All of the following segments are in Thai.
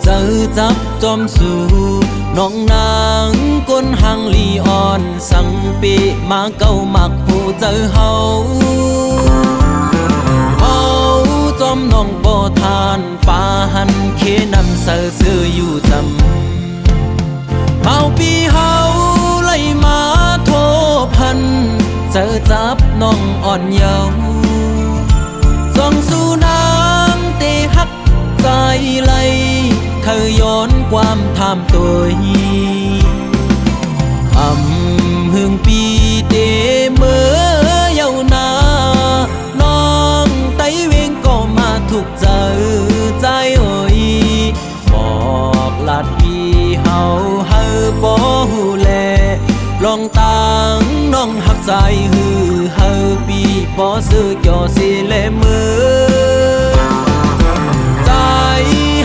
เจอจับจอมสู่น้องนางก้นหังลีอ่อนสังปีมาเก้ามักหูเจอเฮาจอมน้องบ่ทานป่าหันเคนำเสือซื้ออยู่จำเฮาปีเฮาไล่มาโทพันเจอจับน้องอ่อนเยาว์ส่องสู่นางเตหักใจไหลเคยย้อนความทำตัวหึงปีเตเมื่อเยาวนานองไตเวงก็มาถูกเจอใจเอ่ยบอกลาดพี่เฮาบ่หูแลลองตังน้องหักใจปีบ่ซื้อจ่อสิเลมือใจ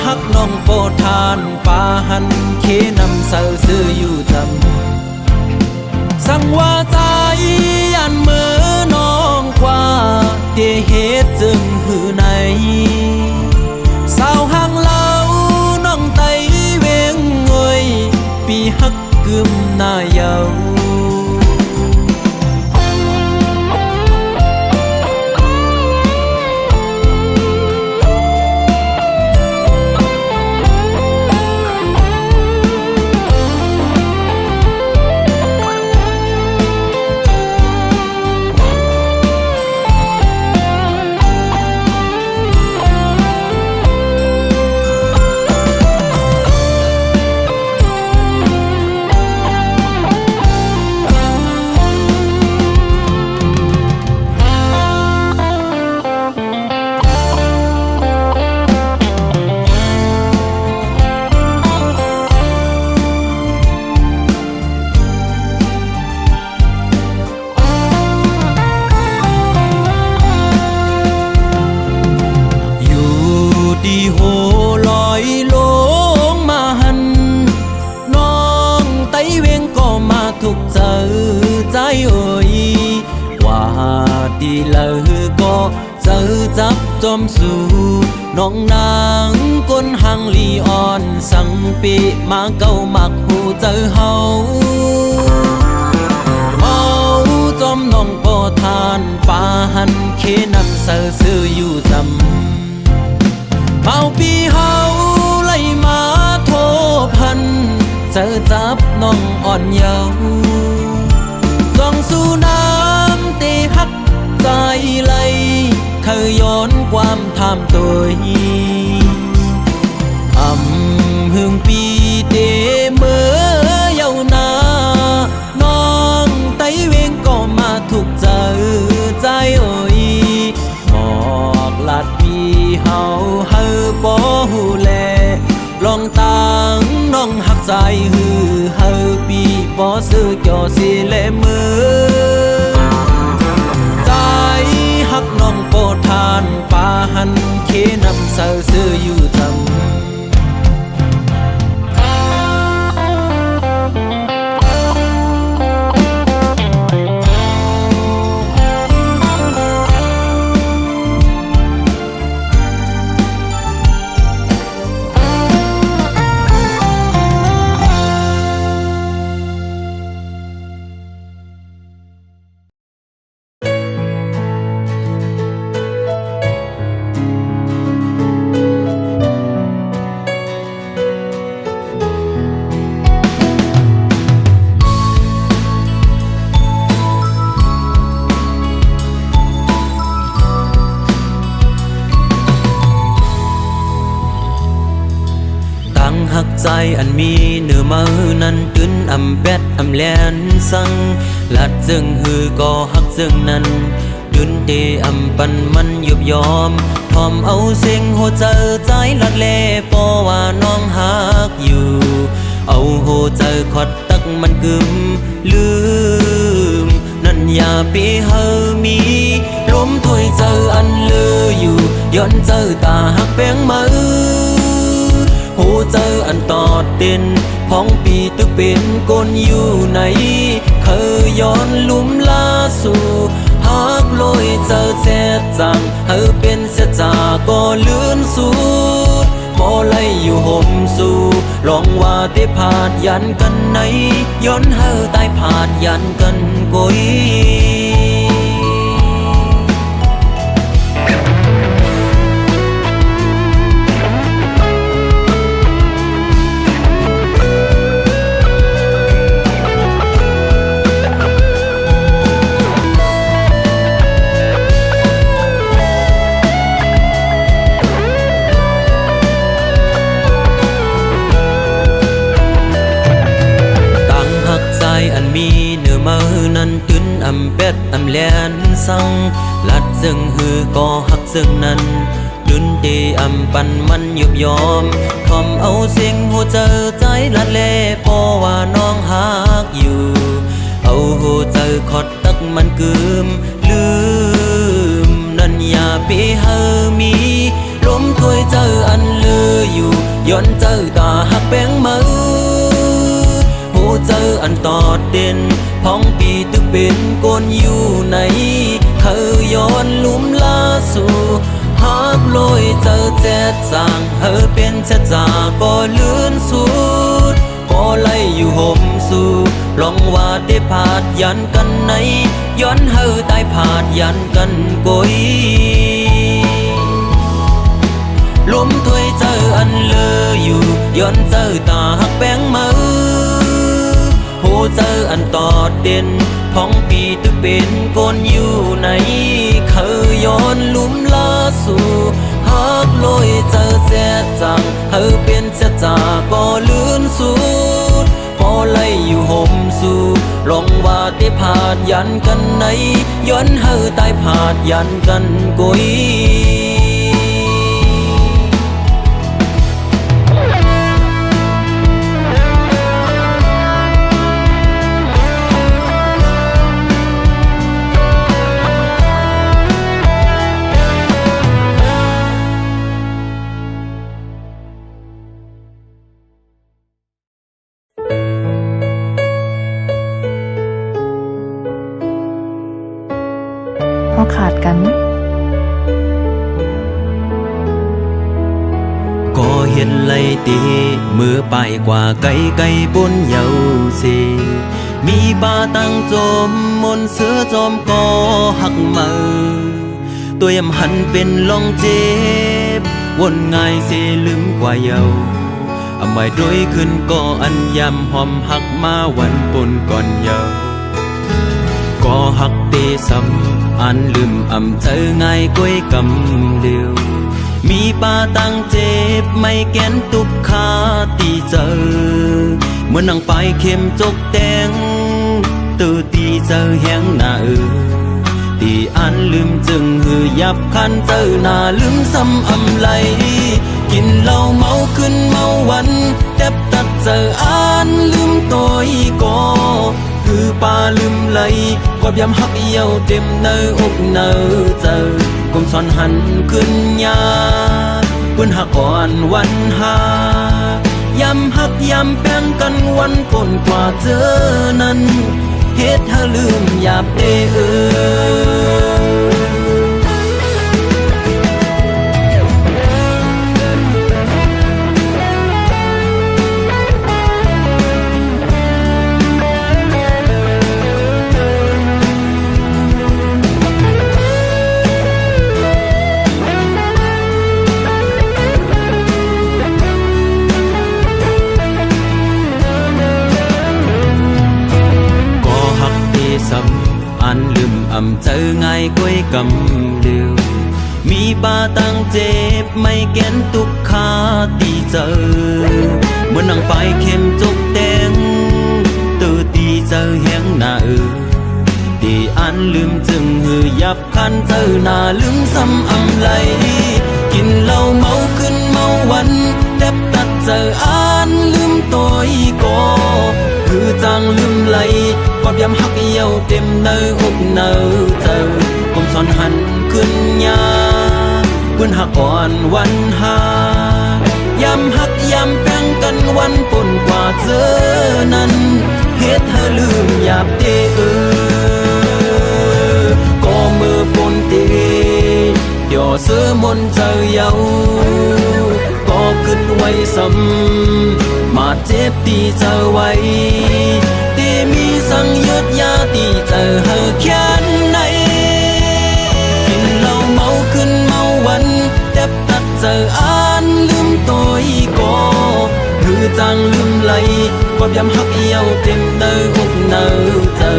หักน้องโปรทานป่าหันเคนำเสือซื้ออยู่จำสั่งว่าใจยันมือน้องกว่าเดเหตุจึงหือในสาวห่างเล่าน้องไตเวงเอ่ยปีหักกึมหน้าเยาดีโหลอยลงมาหันน้องไตเวงก็มาถูกเจอใจเอ่ยว่าดีเลยก็เจอจับจอมสู่น้องนางก้นหังลีอ่อนสังปีมาเก้ามักหูเจอเฮาจอมน้องบ่ทานป่าหันเคนำเสือซื้ออยู่จำเมาปีเฮาไล่มาโทพันเจอจับน้องอ่อนเยาว์ส่องสู่น้ำเตหักใจไหลเคยย้อนความทำตัวหึงปีเตเมื่อเยาวนานองไตเวงก็มาถูกเจอใจเอ่ยบอกลาดพี่เฮาบ่หูแลลองตังน้องหักใจปีบ่ซื้อจ่อสิเลมือใจหักน้องโปรทานป่าหันเคนำเสือซื้ออยู่จำหักใจอันมีเนื้อมือนั้นตื้นอำแบดอำแลนสังลัดจึงหือก็หักจึงนั้นยืนเตอำปันมันยุบยอมทอมเอาเสียงโหเจอใจลัดเล่ปอว่าน้องหักอยู่เอาโหเจอขอดตักมันกึมลืมนั่นอย่าไปเฮามีล้มถ้วยเจออันลืออยู่ย้อนเจอตาหักแป้งมือหูเจออันตอดเต้นพ้องปีตึกเป็นก้นอยู่ไหนเคยย้อนลุ่มลาสู่หักลอยเจอแซ่จังเป็นเสียจาก็ลื่นสุดบ่ไหลอยู่ห่มสุ องว่าได้ผ่านยันกันไหนย้อนเฮาตายผ่านยันกันกุยอันมีเนื้อมือนั้นตื้นอำเป็ดอำแลนสังลัดซึ่งหือก็หักซึ่งนั้นดุนตีอำปันมันยุบยอมทอมเอาเสียงหัวเจอใจลัดเล่พอว่าน้องหักอยู่เอาหัวเจอขอดตักมันกืมลืมนั่นอย่าไปเฮอมีล้มถ้วยเจออันลืออยู่ย้อนเจอตาหักแป้งมือเจออันตอดเด่นพ้องปีตึกเป็นกนอยู่ในเธอย้อนลุ่มลาสู่หักลอยเจอแจ๊ดสร้างเธอเป็นชะจาก็เลื่อนสุดก็ไล่อยู่ห่มสู่ลองว่าได้ผาดยันกันไหนย้อนเธอตายผาดยันกันกุยล้มถ้วยเจออันเลออยู่ย้อนเจอตาหักแป้งมือเจออันตอดเด่นพ้องปีตึกเป็นกนอยู่ในเคยย้อนลุ่มลาสู่หักลอยเจอแจ๊ดจังเธอเป็นชะจาก็ลื่นสุดพอไล่อยู่ห่มสู่ลองว่าได้ผาดยันกันไหนย้อนเธอตายผาดยันกันกุยขาดกันก็เห็นไล่ตีมือไปกว่าไก่ไก่บนเยาสีมีปลาตั้งจมมนเสือจอมก็หักมือตัวยำหันเป็นลองเจ็บวนง่ายเสลืมกว่าเยาอำไม่ด้วยขึ้นก็อันยำหอมหักมาวันปนก่อนเยาก็หักเตซ้ำอันลืมอำเจอง่ายก้อยกำเดียวมีปาตังเจ็บไม่แก้นตุกขาตีเจอเมื่อนั่งไปเข้มจกแดงตื่ตีเจอแหงหน้าตีอันลืมจึงหือยับคันเจอหน้าลืมซ้ำอำไหลกินเหล้าเมาขึ้นเมาวันแทบตัดเจออันลืมตัวอีกอคือปาลืมไหลกอบยำหักเยี่ยวเต็มเนื้ออกเนื้อเจอกลมซ่อนหันขึ้นยาเพื่อนหักอ่อนวันหายำหักยำแป้งกันวันปนกว่าเจอนั้นเฮ็ดให้ลืมหยาบเด้ออันลืมอำเจอง่ายก้อยกำเดียวมีปาตังเจ็บไม่แก้นตุกขาตีเจอเมื่อนั่งไปเข้มจกแดงตื่ตีเจอแหงหน้าตีอันลืมจึงหือยับคันเจอหน้าลืมซ้ำอำไหลกินเหล้าเมาขึ้นเมาวันแทบตัดเจออันลืมตัวอีกอคือจางลืมไหลกอบยำหักเยี่ยวเต็มเนื้ออกเนื้อเจอกลมซ่อนหันขึ้นยาเพื่อนหักอ่อนวันหายำหักยำแป้งกันวันปนกว่าเจอนั้นเฮ็ดให้ลืมหยาบเด้อก็มือปนเตเดี๋ยวเสือมนเจอเยาก็ขึ้นไว้ซ้ำมา ดเจ็บตีเจอไว้ตีมีสั่งยืดยาตีเจอเฮอแค่ไหนกินเหล้าเมาขึ้นเมาวันเจ็บตัดเจออ่านลืมตัวอีกอหรือจางลืมไหลความยำหักเยี่ยวเต็มเดิหุกเนอเจอ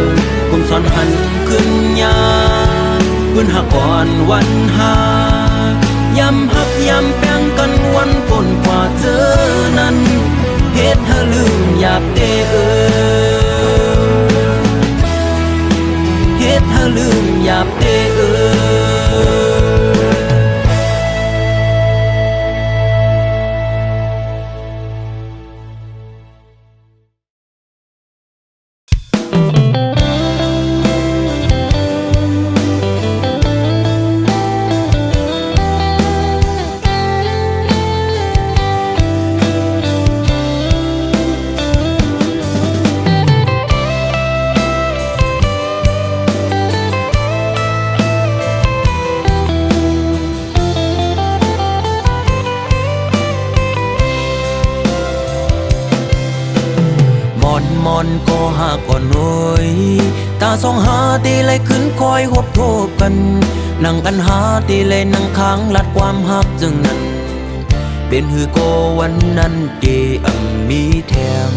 กุมสอนหันขึ้นยาพื้นหักก่อนวันหายำหักยำแป้งกันวันปนกว่าเจอนั้นเฮ็ดให้ลืมหยาบเตเฮ็ดให้ลืมหยาบเตมอนก็หากอ่อนน้อยตาสองหาตีเลยขึ้นคอยหบโทบกันนั่งกันหาตีเลยนั่งค้างลัดความหักจึงนั้นเป็นหือโกวันนั้นเดมีแถม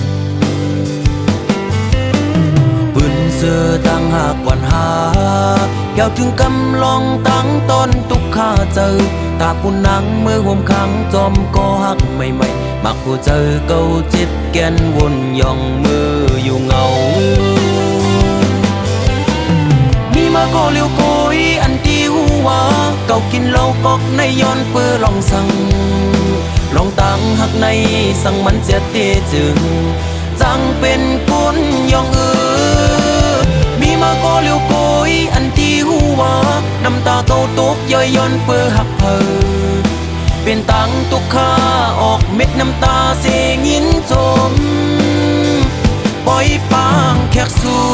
ปืนเสือตั้งหากวันหาเกี่ยวถึงกำลองตั้งตอนตุกข้าเจอตาปุ่นนังมือห่มขังจอมก็หักใหม่ๆมักผู้เจอเก่าเจ็บแกนวนย่องมืออยู่เงามีมาก็เลี้ยวโกยอันที่หัวเก่ากินเหล้ากอกในย้อนเปื้อลองสั่งลองตั้งหักในสั่งมันเสียเตจึงจังเป็นคนย่องมีมาก็เลี้ยวโกยอันที่หัวน้ำตาเก่าตกย่อยย้อนเปื้อหักเพอเป็นตังตุกข้าออกเม็ดน้ำตาเสียงินจมปล่อยปางแขกสู่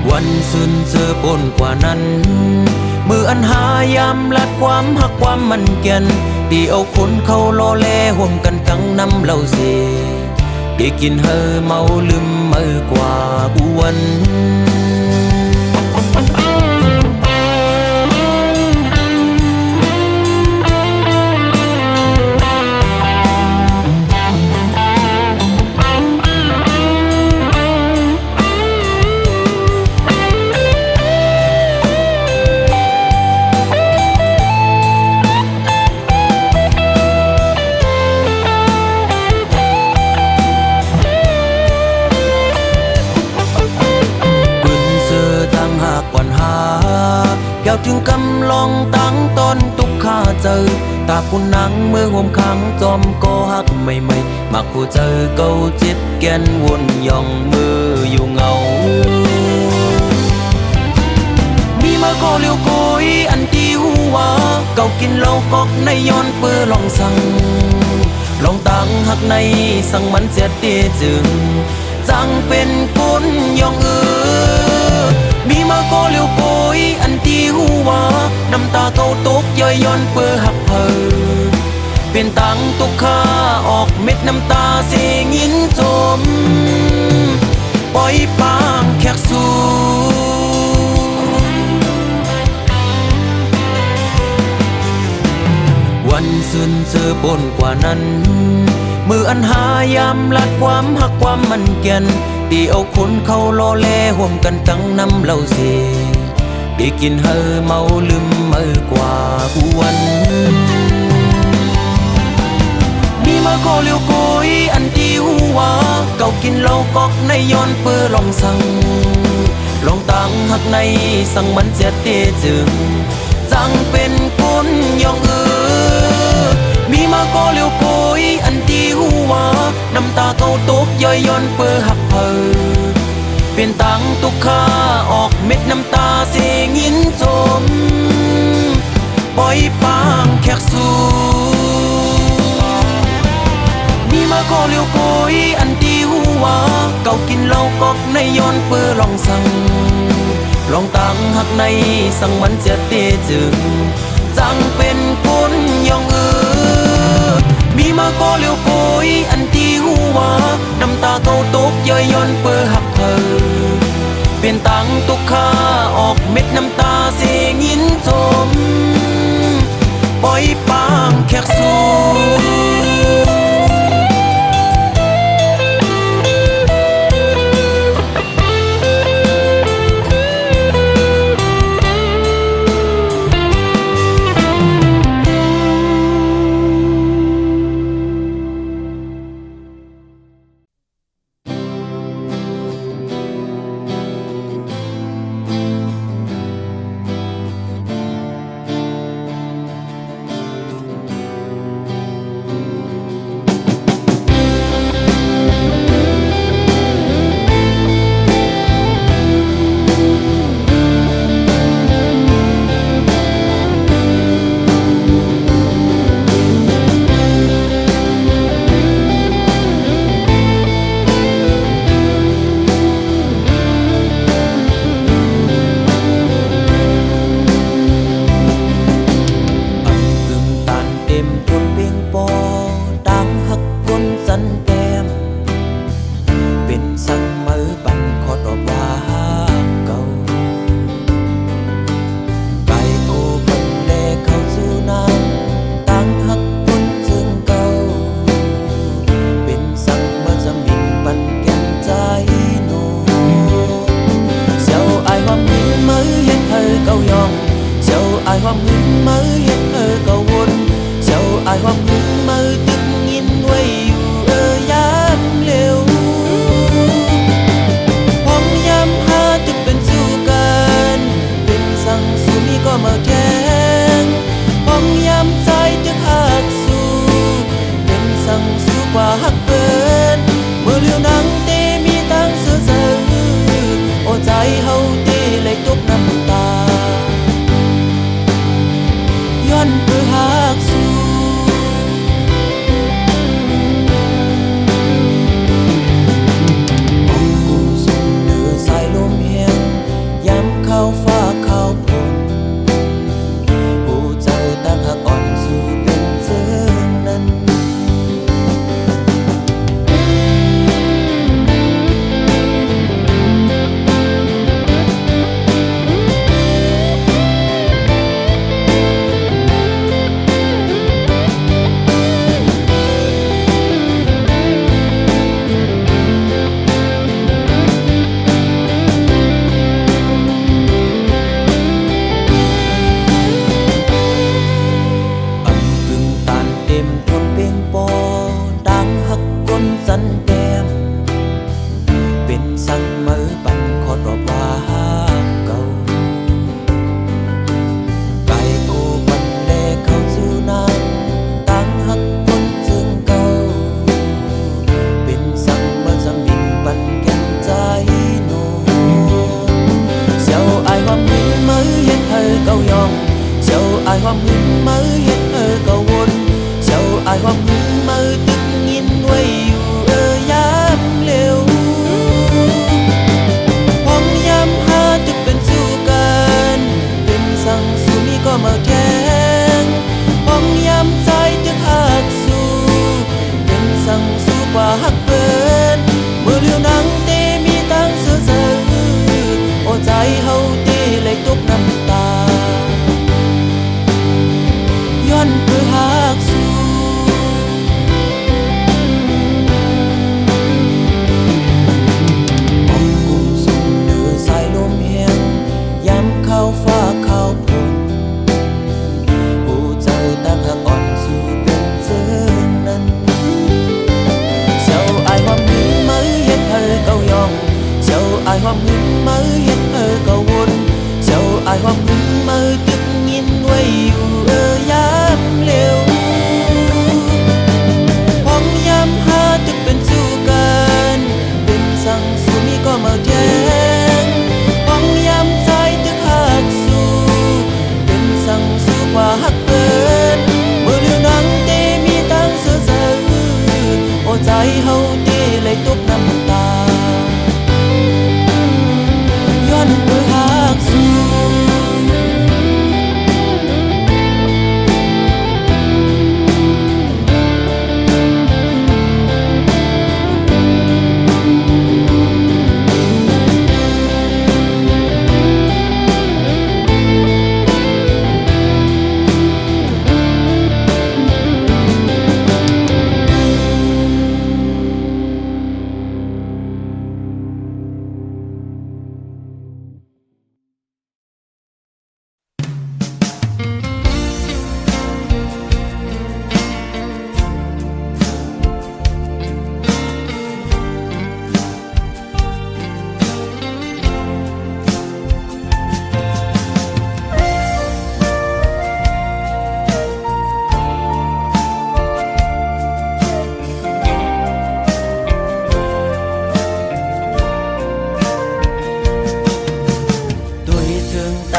วันซึ้นเจอปนกว่านั้นมืออันหายำลัดความหักความมันเกียนตีเอาคนเขาโลแลห่วมกันกังน้ำเหล่าเสตีกินเฮอเมาลืมมือกว่ากูวันเกี่ยวถึงกำลองตั้งตอนตุกข้าเจอตาปุ่นนังมือห่มขังจอมก็หักใหม่ๆมักผู้เจอเก่าเจ็บแกนวนย่องมืออยู่เงามีมาก็เลี้ยวโกยอันที่หัวเก่ากินเหล้ากอกในย้อนเปื้อลองสั่งลองตั้งหักในสั่งมันเสียเตจึงจังเป็นคนย่องมีมาก็เลี้ยวโกยอันที่หัวน้ำตาเก่าตกย่อยย้อนเปื้อหักเพอเป็นตังตุกข้าออกเม็ดน้ำตาเสียงินจมปล่อยปางแขกสู่วันซึ้นเจอปนกว่านั้นมืออันหายำลัดความหักความมันเกียนตีเอาคนเขาโลแลห่วมกันตั้งน้ำเหล่าเสตีกินเฮอเมาลืมมือกว่ากูวันมีมาก็เลี้ยวโกยอันที่หัวเก่ากินเหล้ากอกในย้อนเปื้อลองสั่งลองตั้งหักในสั่งมันเสียเตจึงจังเป็นคนย่องมีมาก็เลี้ยวโกยอันที่หัวน้ำตาเก่าตกย่อยย้อนเปื้อหักเพอเป็นตังตุกข้าออกเม็ดน้ำตาเสียงินจมปล่อยปางแขกสู่มีมาก็เลี้ยวโกยอันที่หัวเก่ากินเหล้ากอกในย้อนเปื้อลองสั่งลองตั้งหักในสั่งมันเสียเตจึง จังเป็นคนยองมีมาก็เลี้ยวปุยอันที่หัวน้ำตาเขาตกย่อยย่อนเปื้อหักเธอเปลี่ยนตังตุกค่าออกเม็ดน้ำตาเสียงยินชมปล่อยปางแขกสู่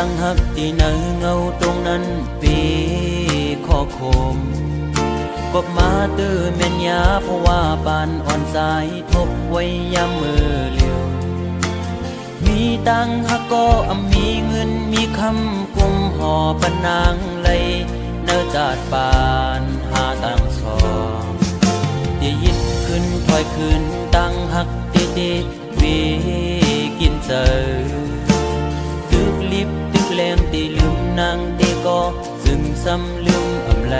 ตั้งหักที่เนื้อเงาตรงนั้นปีขอคมกบมาตื้อเมียนยาเพราะว่าปานอ่อนสายทบไว้ยามมือเลียวมีตังหักก็มีเงินมีคำกุมห่อปนางไหลเนื้อจาดปานหาตังสองที่ยิดขึ้นถอยขึ้นตังหักเตวีกินเจอตึกลิบตึกแรงตีลืมนางเตก็ซึ่งซ้ำลืมไหล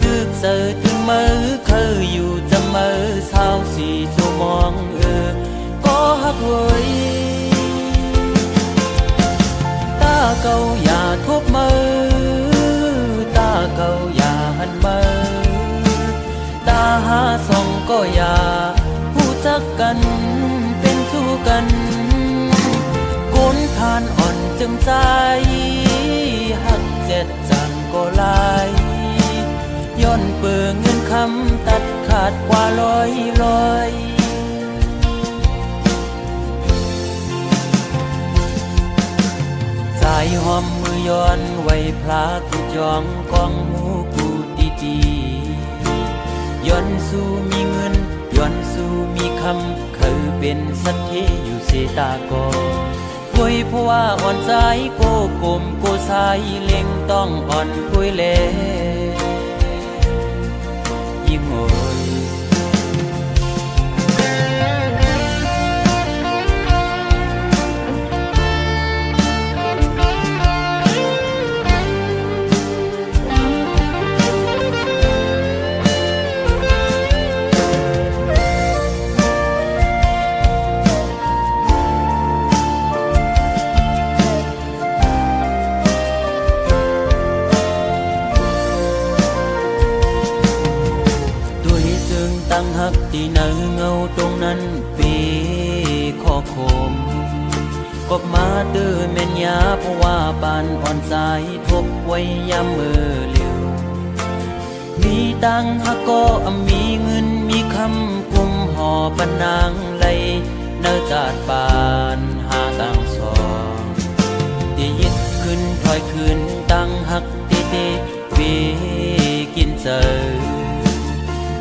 ตึกเจอตึกมือเคยอยู่จะมือเศร้าสีสูมองก็หักเว้ยตาเก่าอย่าทบมือตาเก่าอย่าหันมือตาหาส่องก็อย่าผู้จักกันเป็นสู้กันก้นทานอ่อนจึงใจหักเจ็ดจังก็ลายย้อนเปื่อเงินคำตัดขาดกว่าลอยสายหอมมือย้อนไว้พลากูจองกองหูกูตีย้อนสู้มีเงินย้อนสู้มีคำเคยเป็นสัตย์ที่อยู่เสตากอคุยเพราะว่าอ่อนใจโกกลมโกสายเล็งต้องอ่อนคุยเล่ยิ่งโอยตั้งหักที่เนื้อเงาตรงนั้นปีขอคมกบมาตื้อเมียนยาเพราะว่าปานอ่อนสายทบไว้ยามมือเลียวมีตังหักก็มีเงินมีคำกุมห่อปนางไหลเนื้อจาดปานหาตังสองที่ยิดขึ้นถอยขึ้นตั้งหักวีกินเจอ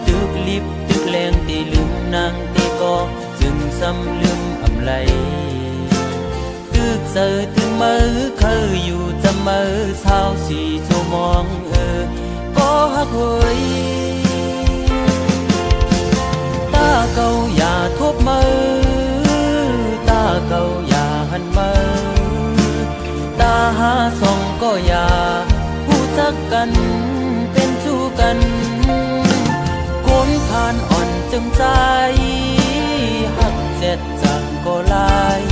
ตึกลิบตึกแรงตีลืมนางตีก็จึงซ้ำลืมไหลตึกเจอตึกมือเคยอยู่จะมือเศร้าสีสูมองก็หักเว้ยตาเก่าอย่าทบมือตาเก่าอย่าหันมือตาหาส่องก็อย่าผู้จักกันเป็นสู้กันก้นทานอ่อนจึงใจหักเจ็ดจังก็ลาย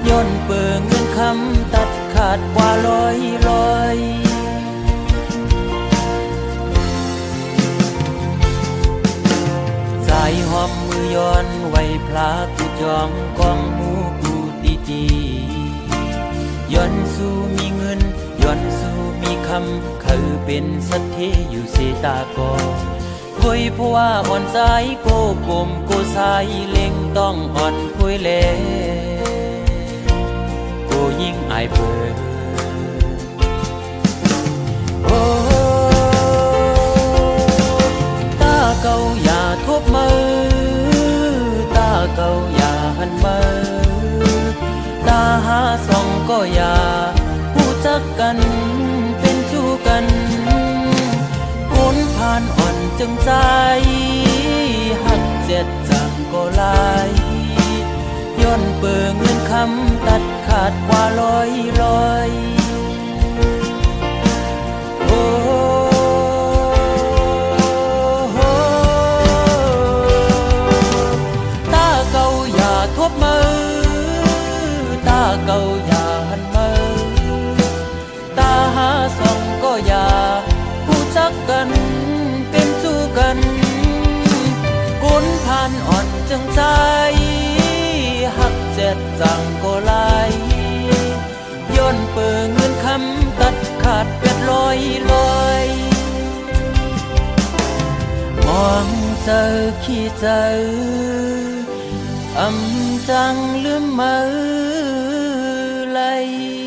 ย้อนเปื่อเงินคำตัดขาดกว่าลอยสายหอมมือย้อนไว้พลากูจองกองหูกูตีย้อนสู้มีเงินย้อนสู้มีคำเคยเป็นสัตย์ที่อยู่เสตากอคุยเพราะว่าอ่อนใจโกกลมโกสายเล็งต้องอ่อนคุยเล่โกยิ่งอายเปิดโอ้ตาเก่าอย่าทบมือตาเก่าอย่าหันมือตาหาส่องก็อย่าผู้จักกันเป็นสู้กันก้นผ่านอ่อนจึงใจหักเจ็ดจังก็ลายย้อนเปื่อเงินคำตัดขาดกว่าลอยโอ้ตาเก่าอย่าทบมือตาเก่าอย่าหันมือตาหาส่องก็อย่าผู้จักกันเป็นสู้กันก้นผ่านอ่อนจึงใจหักเจ็ดจังก็ลายย้อนเปื่อเงินคำตัดขาดเป็ดลอยมองเจอขี้เจอจังลืมมือไหล ย